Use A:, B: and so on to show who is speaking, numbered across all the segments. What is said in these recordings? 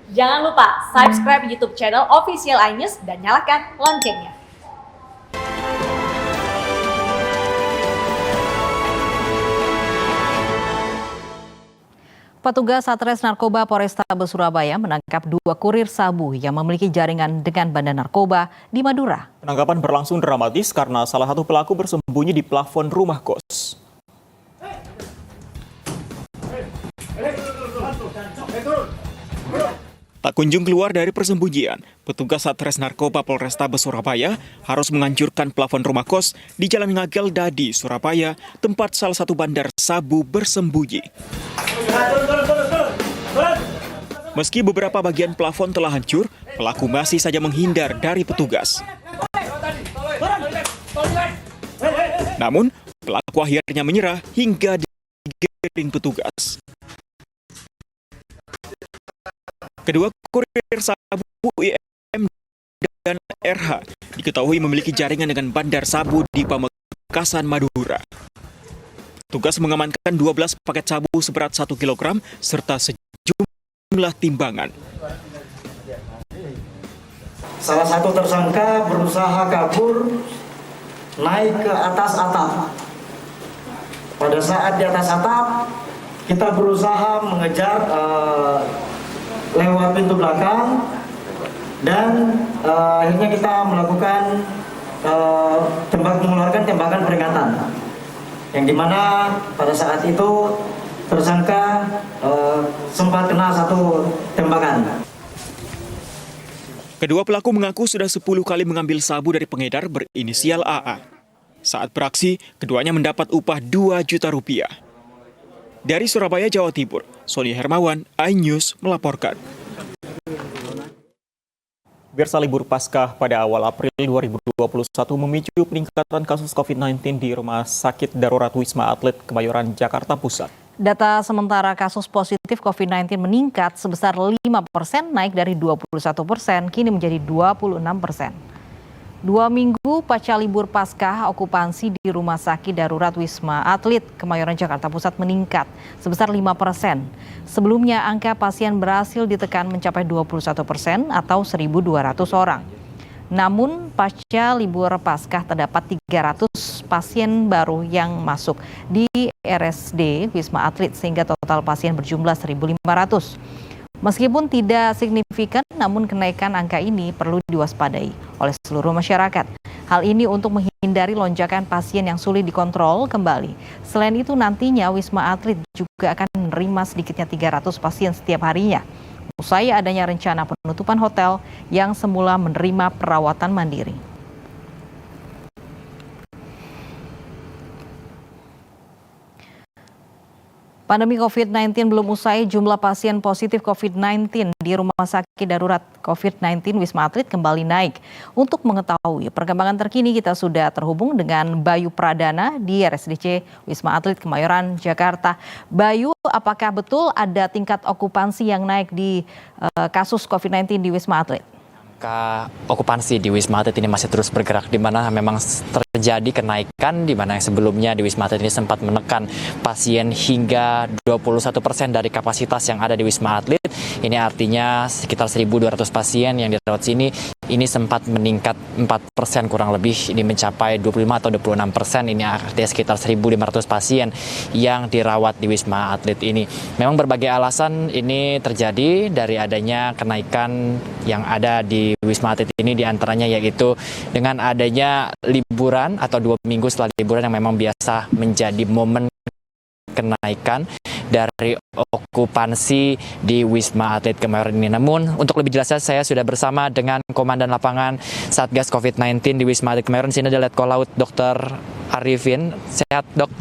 A: Jangan lupa subscribe YouTube channel Official iNews dan nyalakan loncengnya.
B: Petugas Satres Narkoba Polrestabes Surabaya menangkap 2 kurir sabu yang memiliki jaringan dengan bandar narkoba di Madura.
C: Penangkapan berlangsung dramatis karena salah satu pelaku bersembunyi di plafon rumah kos. Tak kunjung keluar dari persembunyian, petugas Satres Narkoba Polrestabes Surabaya harus menghancurkan plafon rumah kos di Jalan Ngagel Dadi, Surabaya, tempat salah satu bandar sabu bersembunyi. Meski beberapa bagian plafon telah hancur, pelaku masih saja menghindar dari petugas. Namun, pelaku akhirnya menyerah hingga digiring petugas. Kedua kurir sabu IM dan RH diketahui memiliki jaringan dengan bandar sabu di Pamekasan, Madura. Tugas mengamankan 12 paket sabu seberat 1 kg serta sejumlah timbangan.
D: Salah satu tersangka berusaha kabur naik ke atas atap. Pada saat di atas atap, kita berusaha mengejar lewat pintu belakang dan akhirnya kita melakukan mengeluarkan tembakan peringatan, yang dimana pada saat itu tersangka sempat kena 1 tembakan.
C: Kedua pelaku mengaku sudah 10 kali mengambil sabu dari pengedar berinisial AA. Saat beraksi, keduanya mendapat upah 2 juta rupiah. Dari Surabaya, Jawa Timur, Sony Hermawan, iNews melaporkan. Pemirsa, libur Paskah pada awal April 2021 memicu peningkatan kasus COVID-19 di Rumah Sakit Darurat Wisma Atlet Kemayoran, Jakarta Pusat.
B: Data sementara kasus positif COVID-19 meningkat sebesar 5%, naik dari 21%, kini menjadi 26%. 2 minggu pasca libur Paskah, okupansi di Rumah Sakit Darurat Wisma Atlet Kemayoran, Jakarta Pusat meningkat sebesar 5%. Sebelumnya, angka pasien berhasil ditekan mencapai 21% atau 1.200 orang. Namun, pasca libur Paskah terdapat 300 pasien baru yang masuk di RSD Wisma Atlet sehingga total pasien berjumlah 1.500. Meskipun tidak signifikan, namun kenaikan angka ini perlu diwaspadai oleh seluruh masyarakat. Hal ini untuk menghindari lonjakan pasien yang sulit dikontrol kembali. Selain itu, nantinya Wisma Atlet juga akan menerima sedikitnya 300 pasien setiap harinya. Usai adanya rencana penutupan hotel yang semula menerima perawatan mandiri. Pandemi COVID-19 belum usai, jumlah pasien positif COVID-19 di Rumah Sakit Darurat COVID-19 Wisma Atlet kembali naik. Untuk mengetahui perkembangan terkini, kita sudah terhubung dengan Bayu Pradana di RSDC Wisma Atlet Kemayoran, Jakarta. Bayu, apakah betul ada tingkat okupansi yang naik di kasus COVID-19 di Wisma Atlet?
E: Angka okupansi di Wisma Atlet ini masih terus bergerak, di mana memang terjadi kenaikan, di mana sebelumnya di Wisma Atlet ini sempat menekan pasien hingga 21% dari kapasitas yang ada di Wisma Atlet. Ini artinya sekitar 1.200 pasien yang dirawat sini, ini sempat meningkat 4% kurang lebih, ini mencapai 25 atau 26%, ini artinya sekitar 1.500 pasien yang dirawat di Wisma Atlet ini. Memang berbagai alasan ini terjadi dari adanya kenaikan yang ada di Wisma Atlet ini, diantaranya yaitu dengan adanya liburan atau 2 minggu setelah liburan yang memang biasa menjadi momen kenaikan dari okupansi di Wisma Atlet Kemayoran ini. Namun untuk lebih jelasnya saya sudah bersama dengan Komandan Lapangan Satgas COVID-19 di Wisma Atlet Kemayoran. Sini ada Letkol Laut Dr. Arifin. Sehat, Dok?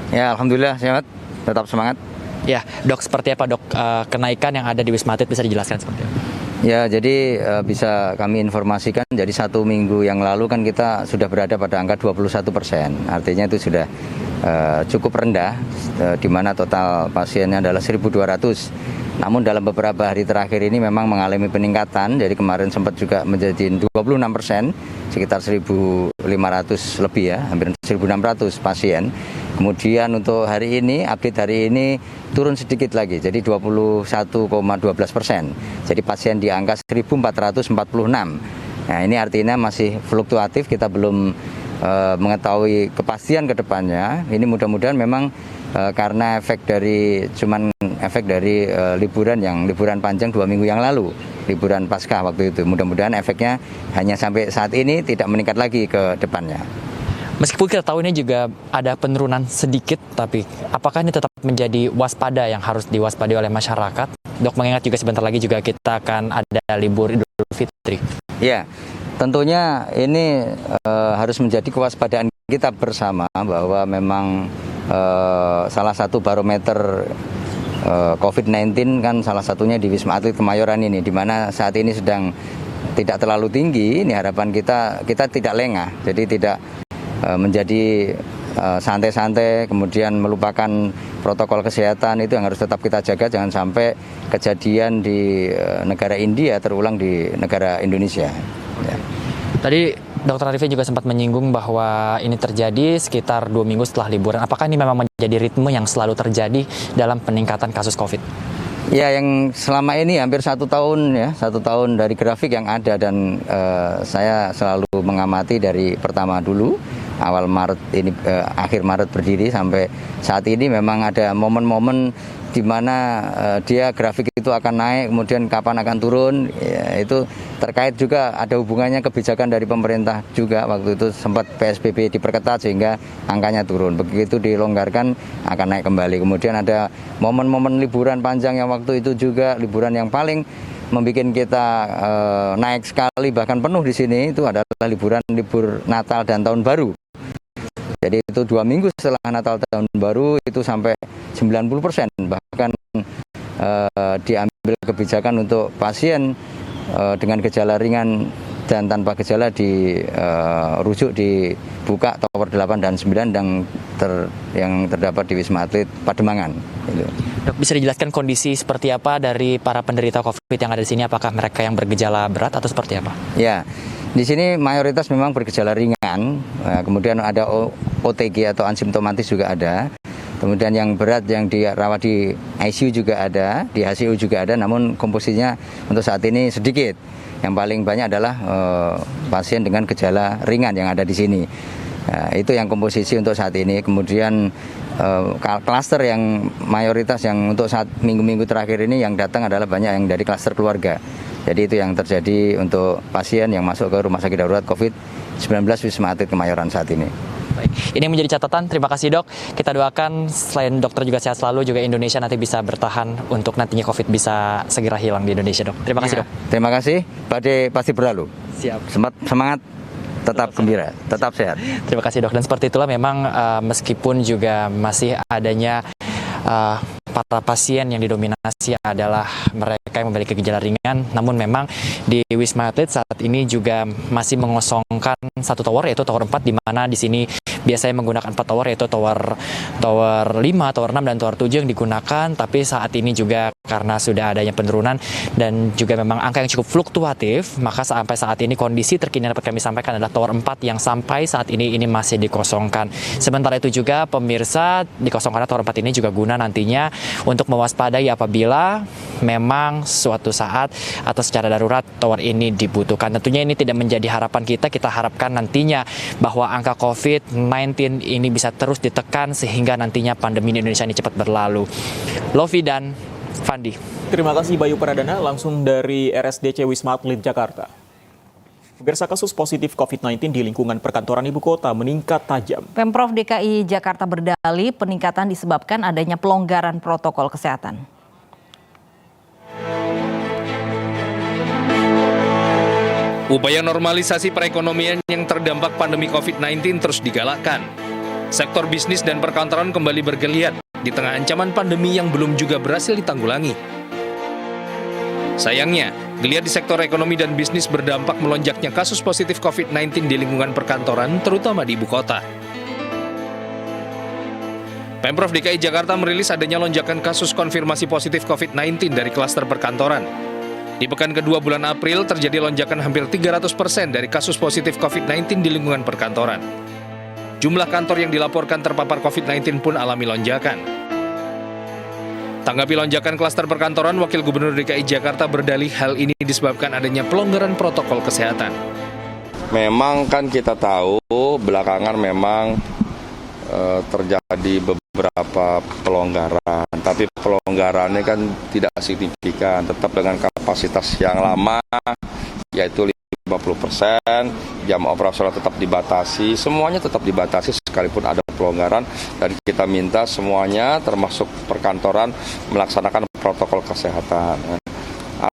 F: Ya, alhamdulillah sehat. Tetap semangat.
E: Ya, Dok, seperti apa, Dok, kenaikan yang ada di Wisma Atlet, bisa dijelaskan seperti apa?
F: Ya, jadi bisa kami informasikan, jadi 1 minggu yang lalu kan kita sudah berada pada angka 21%. Artinya itu sudah cukup rendah, di mana total pasiennya adalah 1.200. Namun dalam beberapa hari terakhir ini memang mengalami peningkatan, jadi kemarin sempat juga menjadi 26%, sekitar 1.500 lebih ya, hampir 1.600 pasien. Kemudian untuk hari ini, update hari ini turun sedikit lagi, jadi 21,12%. Jadi pasien di angka 1.446. Nah ini artinya masih fluktuatif, kita belum mengetahui kepastian ke depannya. Ini mudah-mudahan memang karena efek dari liburan panjang 2 minggu yang lalu, liburan Paskah waktu itu. Mudah-mudahan efeknya hanya sampai saat ini, tidak meningkat lagi ke depannya.
E: Meskipun kita tahu ini juga ada penurunan sedikit, tapi apakah ini tetap menjadi waspada yang harus diwaspadai oleh masyarakat? Dok, mengingat juga sebentar lagi juga kita akan ada libur Idul Fitri.
F: Ya, tentunya ini harus menjadi kewaspadaan kita bersama bahwa memang salah satu barometer COVID-19 kan salah satunya di Wisma Atlet Kemayoran ini, di mana saat ini sedang tidak terlalu tinggi. Ini harapan kita tidak lengah, jadi tidak menjadi santai-santai, kemudian melupakan protokol kesehatan. Itu yang harus tetap kita jaga, jangan sampai kejadian di negara India terulang di negara Indonesia. Ya.
E: Tadi Dr. Arifin juga sempat menyinggung bahwa ini terjadi sekitar 2 minggu setelah liburan. Apakah ini memang menjadi ritme yang selalu terjadi dalam peningkatan kasus COVID?
F: Ya, yang selama ini hampir 1 tahun ya, 1 tahun dari grafik yang ada, dan saya selalu mengamati dari pertama dulu, awal Maret ini, akhir Maret berdiri sampai saat ini memang ada momen-momen di mana dia grafik itu akan naik, kemudian kapan akan turun. Ya, itu terkait juga ada hubungannya kebijakan dari pemerintah juga. Waktu itu sempat PSBB diperketat sehingga angkanya turun. Begitu dilonggarkan akan naik kembali. Kemudian ada momen-momen liburan panjang yang waktu itu juga liburan yang paling membuat kita naik sekali bahkan penuh di sini, itu adalah libur Natal dan Tahun Baru. Jadi itu 2 minggu setelah Natal Tahun Baru itu sampai 90%, bahkan diambil kebijakan untuk pasien dengan gejala ringan dan tanpa gejala dirujuk dibuka tower 8 dan 9 yang terdapat di Wisma Atlet Pademangan. Gitu.
E: Dok, bisa dijelaskan kondisi seperti apa dari para penderita COVID yang ada di sini? Apakah mereka yang bergejala berat atau seperti apa?
F: Ya, di sini mayoritas memang bergejala ringan, kemudian ada OTG atau asimptomatis juga ada. Kemudian yang berat yang dirawat di ICU juga ada, di HCU juga ada, namun komposisinya untuk saat ini sedikit. Yang paling banyak adalah pasien dengan gejala ringan yang ada di sini. Itu yang komposisi untuk saat ini. Kemudian klaster yang mayoritas yang untuk saat minggu-minggu terakhir ini yang datang adalah banyak yang dari klaster keluarga. Jadi itu yang terjadi untuk pasien yang masuk ke Rumah Sakit Darurat COVID-19 Wisma Atlet Kemayoran saat ini.
E: Baik. Ini menjadi catatan. Terima kasih, Dok. Kita doakan selain dokter juga sehat selalu, juga Indonesia nanti bisa bertahan untuk nantinya COVID bisa segera hilang di Indonesia, Dok. Terima kasih, Dok.
F: Terima kasih. Badai pasti berlalu.
E: Siap.
F: Semangat, tetap gembira, tetap sehat.
E: Terima kasih, Dok. Dan seperti itulah memang meskipun juga masih adanya para pasien yang didominasi adalah mereka yang memiliki gejala ringan, namun memang di Wisma Atlet saat ini juga masih mengosongkan 1 tower, yaitu tower 4, di mana di sini biasanya menggunakan 4 tower, yaitu tower 5, tower 6, dan tower 7 yang digunakan. Tapi saat ini juga karena sudah adanya penurunan dan juga memang angka yang cukup fluktuatif, maka sampai saat ini kondisi terkini yang dapat kami sampaikan adalah tower 4 yang sampai saat ini masih dikosongkan. Sementara itu juga pemirsa, dikosongkan tower 4 ini juga guna nantinya untuk mewaspadai apabila memang suatu saat atau secara darurat tower ini dibutuhkan. Tentunya ini tidak menjadi harapan kita harapkan nantinya bahwa angka COVID-19 ini bisa terus ditekan sehingga nantinya pandemi di Indonesia ini cepat berlalu. Lovi dan Fandi.
C: Terima kasih Bayu Pradana langsung dari RSDC Wisma Atlet Jakarta. Pemirsa, kasus positif COVID-19 di lingkungan perkantoran ibu kota meningkat tajam.
B: Pemprov DKI Jakarta berdalih peningkatan disebabkan adanya pelonggaran protokol kesehatan.
G: Upaya normalisasi perekonomian yang terdampak pandemi COVID-19 terus digalakkan. Sektor bisnis dan perkantoran kembali bergeliat di tengah ancaman pandemi yang belum juga berhasil ditanggulangi. Sayangnya, geliat di sektor ekonomi dan bisnis berdampak melonjaknya kasus positif COVID-19 di lingkungan perkantoran, terutama di ibu kota. Pemprov DKI Jakarta merilis adanya lonjakan kasus konfirmasi positif COVID-19 dari klaster perkantoran. Di pekan kedua bulan April, terjadi lonjakan hampir 300% dari kasus positif COVID-19 di lingkungan perkantoran. Jumlah kantor yang dilaporkan terpapar COVID-19 pun alami lonjakan. Tanggapi lonjakan klaster perkantoran, Wakil Gubernur DKI Jakarta berdalih hal ini disebabkan adanya pelonggaran protokol kesehatan.
H: Memang kan kita tahu belakangan memang terjadi beberapa pelonggaran, tapi pelonggarannya kan tidak signifikan, tetap dengan kapasitas yang lama, yaitu 50%, jam operasional tetap dibatasi, semuanya tetap dibatasi sekalipun ada pelonggaran, dan kita minta semuanya termasuk perkantoran melaksanakan protokol kesehatan.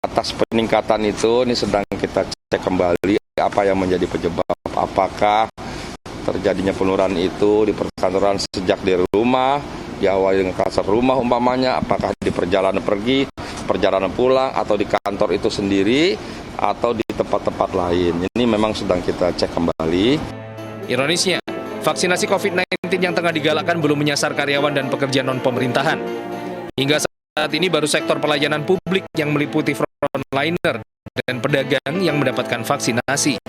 H: Atas peningkatan itu, ini sedang kita cek kembali apa yang menjadi penyebab, apakah terjadinya penurunan itu di perkantoran sejak di rumah, diawali dengan klaster rumah umpamanya, apakah di perjalanan pergi, perjalanan pulang, atau di kantor itu sendiri, atau di tempat-tempat lain. Ini memang sedang kita cek kembali.
G: Ironisnya, vaksinasi COVID-19 yang tengah digalakkan belum menyasar karyawan dan pekerja non-pemerintahan. Hingga saat ini baru sektor pelayanan publik yang meliputi frontliner dan pedagang yang mendapatkan vaksinasi.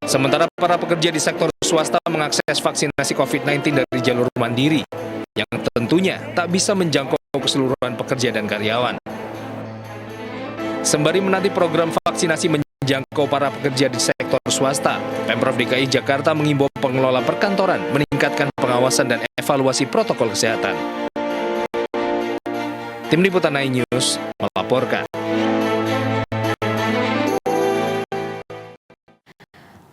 G: Sementara para pekerja di sektor swasta mengakses vaksinasi COVID-19 dari jalur mandiri, yang tentunya tak bisa menjangkau keseluruhan pekerja dan karyawan. Sembari menanti program vaksinasi menjangkau para pekerja di sektor swasta, Pemprov DKI Jakarta mengimbau pengelola perkantoran meningkatkan pengawasan dan evaluasi protokol kesehatan. Tim Liputan iNews melaporkan.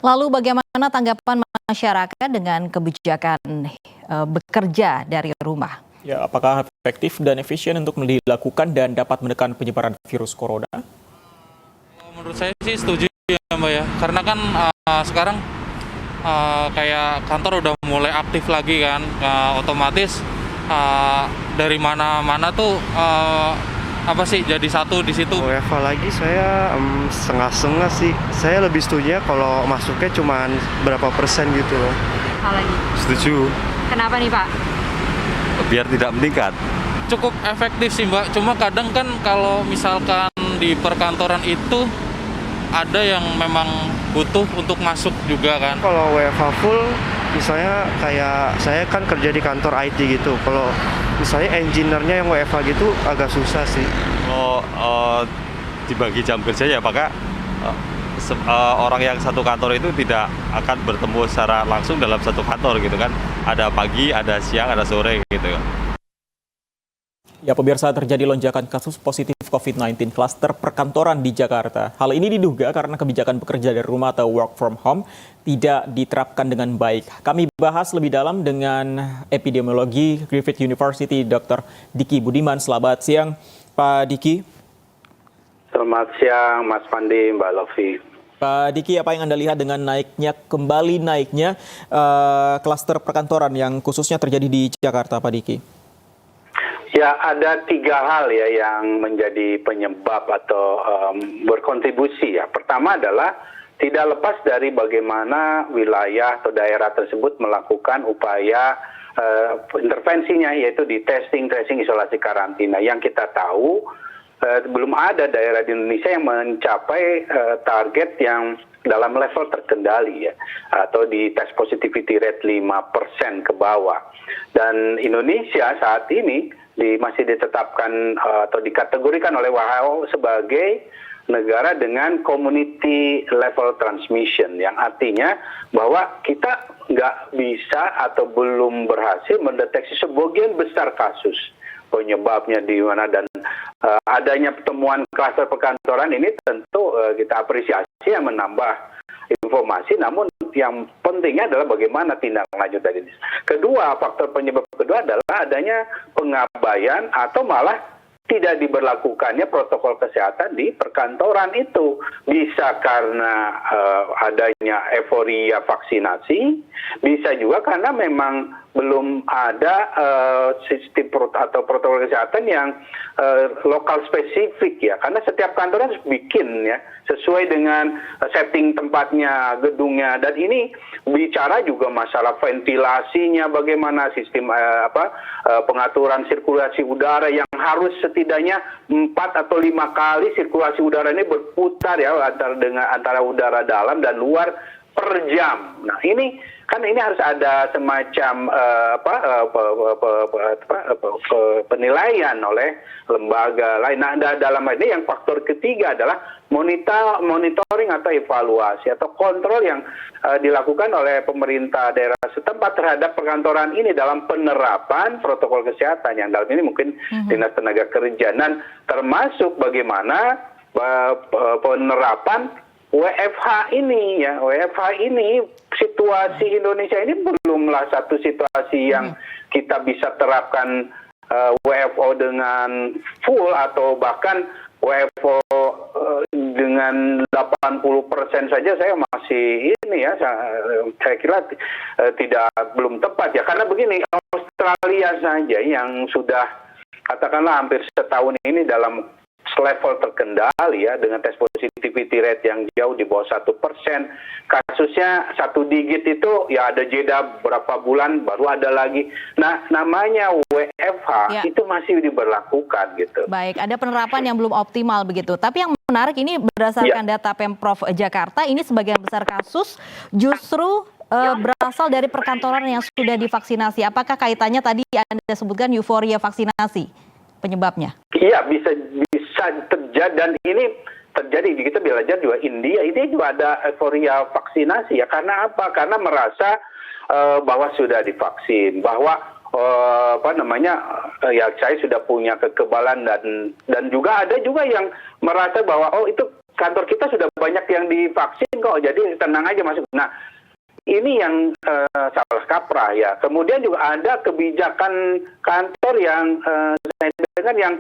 B: Lalu bagaimana tanggapan masyarakat dengan kebijakan bekerja dari rumah?
C: Ya, apakah efektif dan efisien untuk dilakukan dan dapat menekan penyebaran virus corona?
I: Menurut saya sih setuju ya Mbak ya, karena kan sekarang kayak kantor udah mulai aktif lagi kan, otomatis dari mana-mana tuh jadi satu di situ.
J: WFH lagi saya setengah-setengah sih. Saya lebih setuju kalau masuknya cuma berapa persen gitu loh.
K: Lagi.
J: Setuju.
K: Kenapa nih Pak?
J: Biar tidak meningkat.
I: Cukup efektif sih Mbak, cuma kadang kan kalau misalkan di perkantoran itu ada yang memang butuh untuk masuk juga kan.
J: Kalau WFH full, misalnya kayak saya kan kerja di kantor IT gitu. Kalau misalnya engineer-nya yang WFH gitu agak susah sih.
L: Kalau dibagi jam kerja ya Pak, orang yang satu kantor itu tidak akan bertemu secara langsung dalam satu kantor gitu kan. Ada pagi, ada siang, ada sore gitu.
C: Ya, pemirsa, terjadi lonjakan kasus positif COVID-19 klaster perkantoran di Jakarta. Hal ini diduga karena kebijakan bekerja dari rumah atau work from home tidak diterapkan dengan baik. Kami bahas lebih dalam dengan epidemiologi Griffith University, Dr. Diki Budiman. Selamat siang, Pak Diki.
M: Selamat siang, Mas Pandi, Mbak Lofi.
C: Pak Diki, apa yang Anda lihat dengan kembali naiknya klaster perkantoran yang khususnya terjadi di Jakarta, Pak Diki?
M: Ya, ada 3 hal ya yang menjadi penyebab atau berkontribusi ya. Pertama adalah tidak lepas dari bagaimana wilayah atau daerah tersebut melakukan upaya intervensinya, yaitu di testing, tracing, isolasi, karantina. Yang kita tahu belum ada daerah di Indonesia yang mencapai target yang dalam level terkendali ya, atau di test positivity rate 5% ke bawah. Dan Indonesia saat ini masih ditetapkan atau dikategorikan oleh WHO sebagai negara dengan community level transmission, yang artinya bahwa kita nggak bisa atau belum berhasil mendeteksi sebagian besar kasus penyebabnya di mana, dan adanya pertemuan klaster perkantoran ini tentu kita apresiasi yang menambah informasi, namun yang pentingnya adalah bagaimana tindak lanjut dari ini. Kedua, faktor penyebab kedua adalah adanya pengabaian atau malah tidak diberlakukannya protokol kesehatan di perkantoran itu. Bisa karena adanya euforia vaksinasi, bisa juga karena memang belum ada sistem atau protokol kesehatan yang lokal spesifik ya, karena setiap kantor harus bikin ya sesuai dengan setting tempatnya, gedungnya, dan ini bicara juga masalah ventilasinya, bagaimana sistem pengaturan sirkulasi udara yang harus setidaknya 4 atau 5 kali sirkulasi udara ini berputar ya antara udara dalam dan luar per jam. Nah, ini kan ini harus ada semacam penilaian oleh lembaga lain. Nah, dalam hal ini yang faktor ketiga adalah monitoring atau evaluasi atau kontrol yang dilakukan oleh pemerintah daerah setempat terhadap perkantoran ini dalam penerapan protokol kesehatan, yang dalam ini mungkin Dinas Tenaga Kerja, dan termasuk bagaimana penerapan WFH ini, ya. WFH ini, situasi Indonesia ini belumlah satu situasi yang kita bisa terapkan WFO dengan full atau bahkan WFO dengan 80% saja saya masih ini ya, saya kira belum tepat ya, karena begini, Australia saja yang sudah katakanlah hampir setahun ini dalam level terkendali ya, dengan tes positivity rate yang jauh di bawah 1%, kasusnya 1 digit itu ya ada jeda berapa bulan baru ada lagi. Nah, namanya WFH itu masih diberlakukan gitu.
B: Baik, ada penerapan yang belum optimal begitu. Tapi yang menarik ini berdasarkan data Pemprov Jakarta, ini sebagian besar kasus justru berasal dari perkantoran yang sudah divaksinasi. Apakah kaitannya tadi Anda sebutkan euforia vaksinasi penyebabnya? Iya, bisa terjadi, dan ini terjadi, kita belajar juga India ini juga ada euforia vaksinasi ya. Karena apa? Karena merasa bahwa sudah divaksin, bahwa ya saya sudah punya kekebalan, dan juga ada juga yang merasa bahwa itu kantor kita sudah banyak yang divaksin kok, jadi tenang aja masuk. Nah, ini yang salah kaprah ya. Kemudian juga ada kebijakan kantor yang saya dengar yang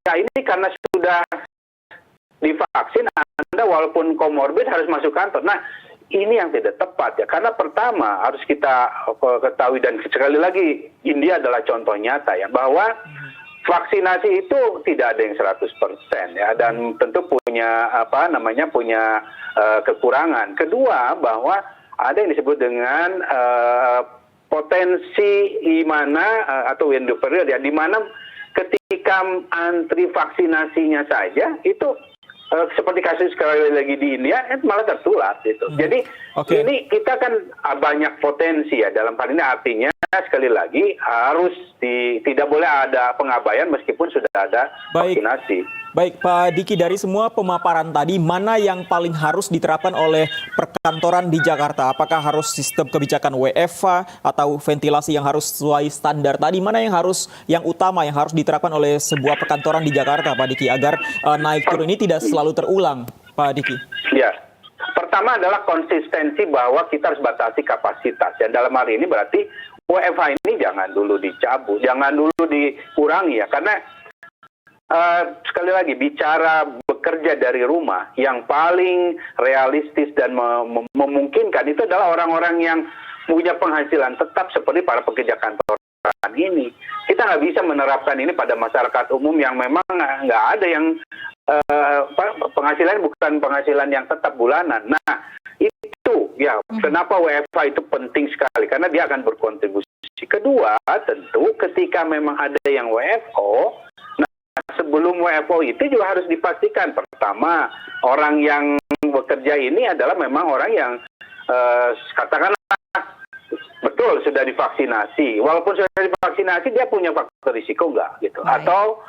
B: ya ini karena sudah divaksin, Anda walaupun komorbid harus masuk kantor. Nah, ini yang tidak tepat ya. Karena pertama harus kita ketahui, dan sekali lagi India adalah contoh nyata ya, bahwa vaksinasi itu tidak ada yang 100% ya, dan tentu punya punya kekurangan. Kedua, bahwa ada yang disebut dengan potensi di mana atau window period ya, di mana ketika antri vaksinasinya saja itu seperti kasus sekali lagi di India malah tertular gitu. Jadi ini kita kan banyak potensi ya dalam hal ini, artinya sekali lagi harus tidak boleh ada pengabaian meskipun sudah ada vaksinasi.
C: Baik, Pak Diki, dari semua pemaparan tadi, mana yang paling harus diterapkan oleh perkantoran di Jakarta? Apakah harus sistem kebijakan WFH atau ventilasi yang harus sesuai standar tadi? Mana yang utama yang harus diterapkan oleh sebuah perkantoran di Jakarta, Pak Diki, agar naik turun ini tidak selalu terulang, Pak Diki?
M: Ya, pertama adalah konsistensi bahwa kita harus batasi kapasitas. Ya, dalam hal ini berarti WFH ini jangan dulu dicabut, jangan dulu dikurangi ya, karena sekali lagi bicara bekerja dari rumah, yang paling realistis dan memungkinkan itu adalah orang-orang yang punya penghasilan tetap seperti para pekerja kantoran ini. Kita nggak bisa menerapkan ini pada masyarakat umum yang memang nggak ada yang penghasilan bukan penghasilan yang tetap bulanan. Nah, itu ya kenapa WFH itu penting sekali, karena dia akan berkontribusi. Kedua, tentu ketika memang ada yang WFO, sebelum WFO itu juga harus dipastikan, pertama, orang yang bekerja ini adalah memang orang yang katakanlah betul sudah divaksinasi. Walaupun sudah divaksinasi, dia punya faktor risiko enggak gitu. Atau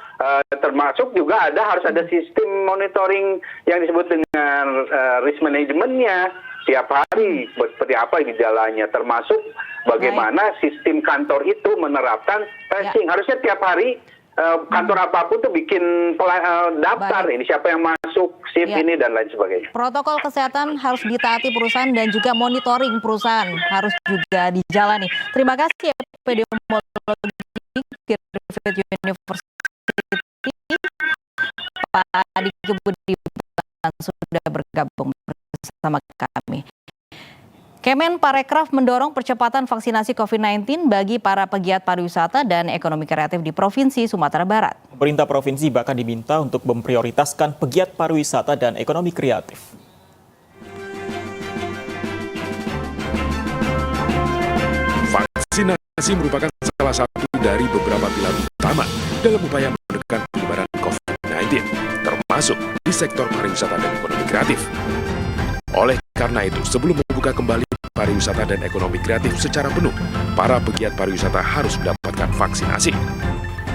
M: termasuk juga harus ada sistem monitoring yang disebut dengan risk management-nya tiap hari, seperti apa gejalanya, termasuk bagaimana sistem kantor itu menerapkan testing. Harusnya tiap hari kantor apapun tuh bikin daftar ini siapa yang masuk, shift ini dan lain sebagainya.
B: Protokol kesehatan harus ditaati perusahaan dan juga monitoring perusahaan harus juga dijalani. Terima kasih epidemiologi Griffith University Pak Diki Budiman sudah bergabung bersama kami. Kemenparekraf mendorong percepatan vaksinasi COVID-19 bagi para pegiat pariwisata dan ekonomi kreatif di Provinsi Sumatera Barat.
C: Pemerintah provinsi bahkan diminta untuk memprioritaskan pegiat pariwisata dan ekonomi kreatif.
K: Vaksinasi merupakan salah satu dari beberapa pilar utama dalam upaya menekan penyebaran COVID-19, termasuk di sektor pariwisata dan ekonomi kreatif. Oleh karena itu, sebelum membuka kembali pariwisata dan ekonomi kreatif secara penuh, para pegiat pariwisata harus mendapatkan vaksinasi.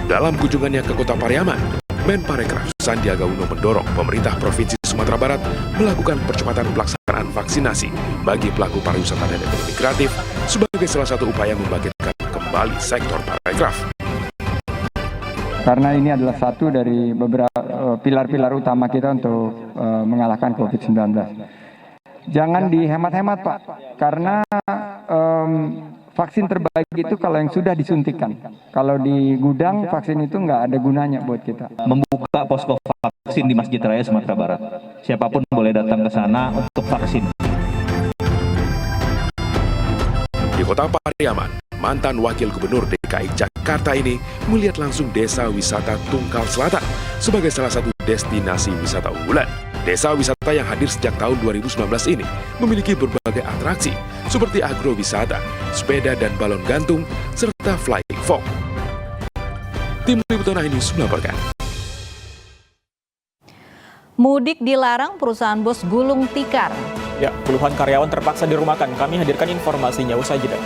K: Dalam kunjungannya ke Kota Pariaman, Menparekraf Sandiaga Uno mendorong pemerintah Provinsi Sumatera Barat melakukan percepatan pelaksanaan vaksinasi bagi pelaku pariwisata dan ekonomi kreatif sebagai salah satu upaya membangkitkan kembali sektor parekraf.
N: Karena ini adalah satu dari beberapa pilar-pilar utama kita untuk mengalahkan COVID-19. Jangan dihemat-hemat, Pak, karena vaksin terbaik itu kalau yang sudah disuntikan. Kalau di gudang, vaksin itu nggak ada gunanya buat kita.
O: Membuka posko vaksin di Masjid Raya Sumatera Barat. Siapapun boleh datang ke sana untuk vaksin.
K: Di Kota Pariaman, mantan Wakil Gubernur DKI Jakarta ini melihat langsung Desa Wisata Tungkal Selatan sebagai salah satu destinasi wisata unggulan. Desa wisata yang hadir sejak tahun 2019 ini memiliki berbagai atraksi seperti agrowisata, sepeda dan balon gantung, serta flying fox. Tim Liputan iNews melaporkan.
B: Mudik dilarang, perusahaan bos gulung tikar.
C: Ya, puluhan karyawan terpaksa dirumahkan. Kami hadirkan informasinya usai jeda.